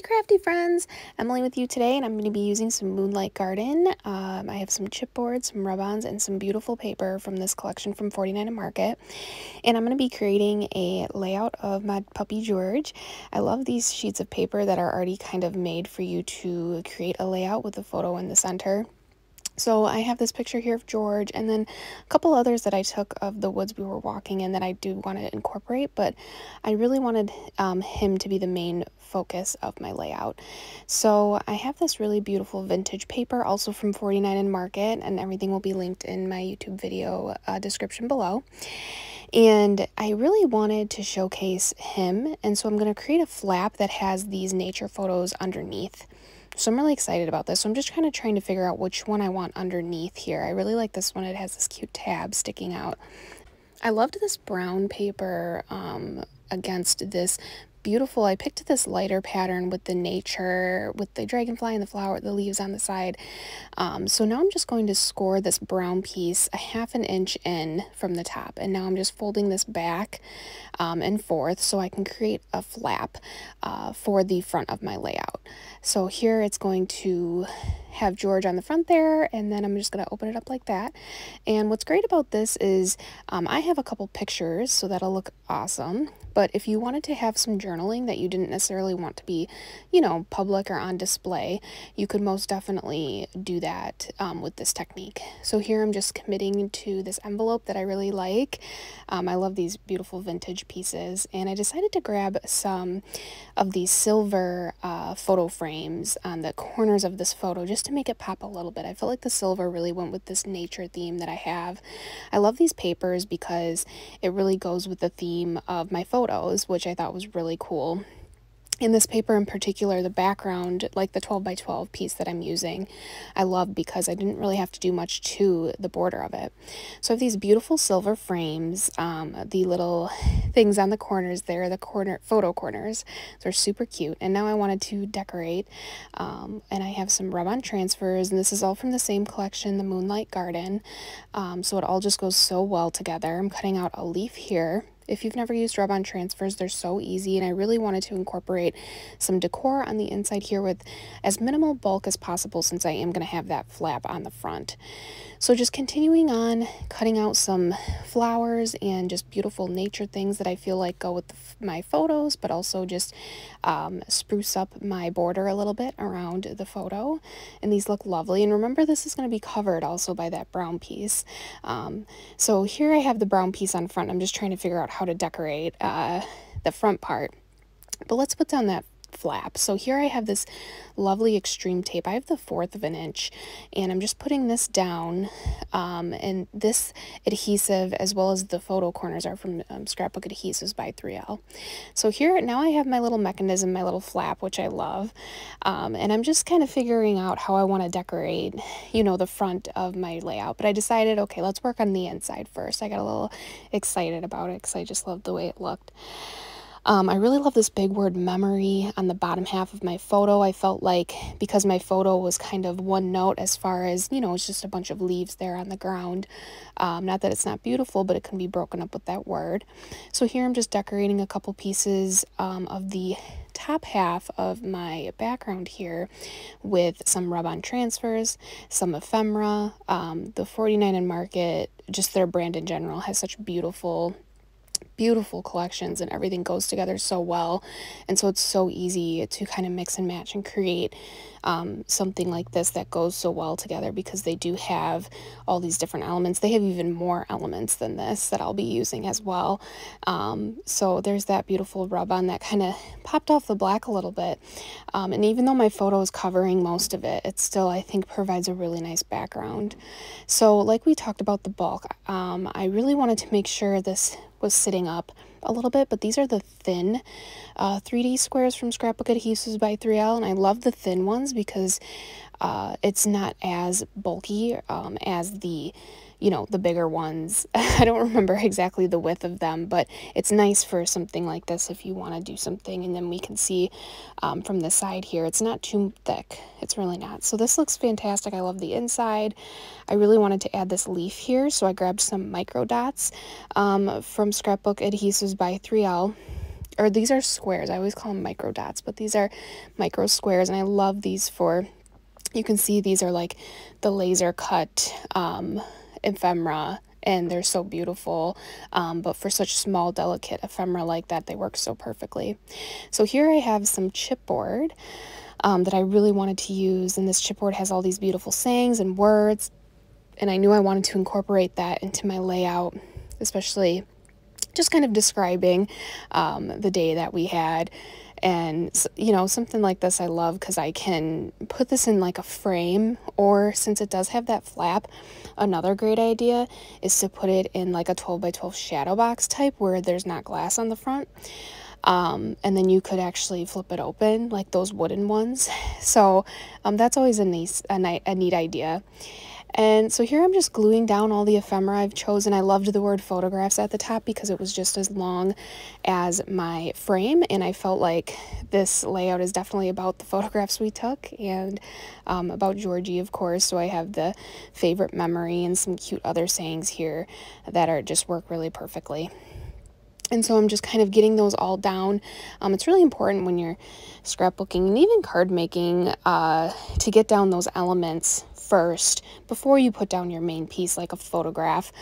crafty friends, Emily with you today, and I'm going to be using some Moonlight Garden. I have some chipboard, some rub-ons, and some beautiful paper from this collection from 49 and Market. And I'm going to be creating a layout of my puppy George. I love these sheets of paper that are already kind of made for you to create a layout with a photo in the center. So I have this picture here of George and then a couple others that I took of the woods we were walking in that I do want to incorporate, but I really wanted him to be the main focus of my layout. So I have this really beautiful vintage paper also from 49 and Market, and everything will be linked in my YouTube video description below. And I really wanted to showcase him, and so I'm going to create a flap that has these nature photos underneath. So I'm really excited about this. So I'm just kind of trying to figure out which one I want underneath here. I really like this one. It has this cute tab sticking out. I loved this brown paper against this beautiful, I picked this lighter pattern with the nature, with the dragonfly and the flower, the leaves on the side. So now I'm just going to score this brown piece a ½ an inch in from the top. And now I'm just folding this back and forth so I can create a flap for the front of my layout. So here it's going to have George on the front there, and then I'm just going to open it up like that. And what's great about this is I have a couple pictures, so that'll look awesome. But if you wanted to have some journaling that you didn't necessarily want to be, you know, public or on display, you could most definitely do that with this technique. So here I'm just committing to this envelope that I really like. I love these beautiful vintage pieces, and I decided to grab some of these silver photo frames on the corners of this photo just to make it pop a little bit. I felt like the silver really went with this nature theme that I have. I love these papers because it really goes with the theme of my photos, which I thought was really cool. In this paper in particular, the background, like the 12 by 12 piece that I'm using, I love because I didn't really have to do much to the border of it. So I have these beautiful silver frames, the little things on the corners there, the corner photo corners. They're super cute. And now I wanted to decorate, and I have some rub-on transfers, and this is all from the same collection, the Moonlight Garden. So it all just goes so well together. I'm cutting out a leaf here. If you've never used rub-on transfers, they're so easy, and I really wanted to incorporate some decor on the inside here with as minimal bulk as possible since I am going to have that flap on the front. So just continuing on, cutting out some flowers and just beautiful nature things that I feel like go with my photos, but also just spruce up my border a little bit around the photo. And these look lovely. And remember, this is going to be covered also by that brown piece. So here I have the brown piece on front. I'm just trying to figure out how to decorate the front part. But let's put down that flap. So here I have this lovely extreme tape. I have the 1/4 of an inch, and I'm just putting this down, and this adhesive as well as the photo corners are from Scrapbook Adhesives by 3L. So here now I have my little mechanism, my little flap, which I love, and I'm just kind of figuring out how I want to decorate, you know, the front of my layout. But I decided, okay, let's work on the inside first. I got a little excited about it because I just loved the way it looked. I really love this big word memory on the bottom half of my photo. I felt like because my photo was kind of one note as far as, you know, it's just a bunch of leaves there on the ground. Not that it's not beautiful, but it can be broken up with that word. So here I'm just decorating a couple pieces of the top half of my background here with some rub-on transfers, some ephemera. The 49 and Market, just their brand in general, has such beautiful collections, and everything goes together so well, and so it's so easy to kind of mix and match and create something like this that goes so well together because they do have all these different elements. They have even more elements than this that I'll be using as well. So there's that beautiful rub-on that kind of popped off the black a little bit, and even though my photo is covering most of it, it still, I think, provides a really nice background. So like we talked about the bulk, I really wanted to make sure this was sitting up a little bit, but these are the thin 3D squares from Scrapbook Adhesives by 3L, and I love the thin ones because it's not as bulky as the, you know, the bigger ones. I don't remember exactly the width of them, but it's nice for something like this if you want to do something. And then we can see from the side here, it's not too thick. It's really not. So this looks fantastic. I love the inside. I really wanted to add this leaf here, so I grabbed some micro dots from Scrapbook Adhesives by 3L. or these are squares. I always call them micro dots, but these are micro squares, and I love these for, you can see these are like the laser cut ephemera, and they're so beautiful, but for such small, delicate ephemera like that, they work so perfectly. So here I have some chipboard that I really wanted to use, and this chipboard has all these beautiful sayings and words, and I knew I wanted to incorporate that into my layout, especially just kind of describing the day that we had. And, you know, something like this I love because I can put this in like a frame, or since it does have that flap, another great idea is to put it in like a 12 by 12 shadow box type where there's not glass on the front. And then you could actually flip it open like those wooden ones. So that's always a neat idea. And so here I'm just gluing down all the ephemera I've chosen. I loved the word photographs at the top because it was just as long as my frame, and I felt like this layout is definitely about the photographs we took, and about Georgie, of course. So I have the favorite memory and some cute other sayings here that are just work really perfectly. And so I'm just kind of getting those all down. It's really important when you're scrapbooking and even card making to get down those elements first before you put down your main piece like a photograph.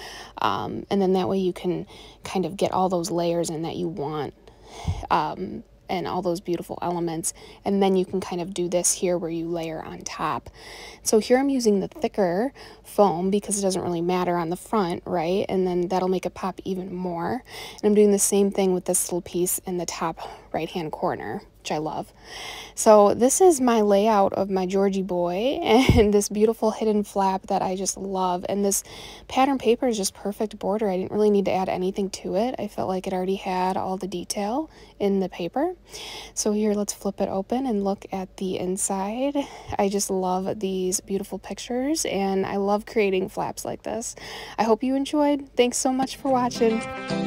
And then that way you can kind of get all those layers in that you want. And all those beautiful elements, and then you can kind of do this here where you layer on top. So here I'm using the thicker foam because it doesn't really matter on the front, right? And then that'll make it pop even more. And I'm doing the same thing with this little piece in the top right hand corner, which I love. So this is my layout of my Georgie boy and this beautiful hidden flap that I just love. And this pattern paper is just perfect border. I didn't really need to add anything to it. I felt like it already had all the detail in the paper. So here, let's flip it open and look at the inside. I just love these beautiful pictures, and I love creating flaps like this. I hope you enjoyed. Thanks so much for watching.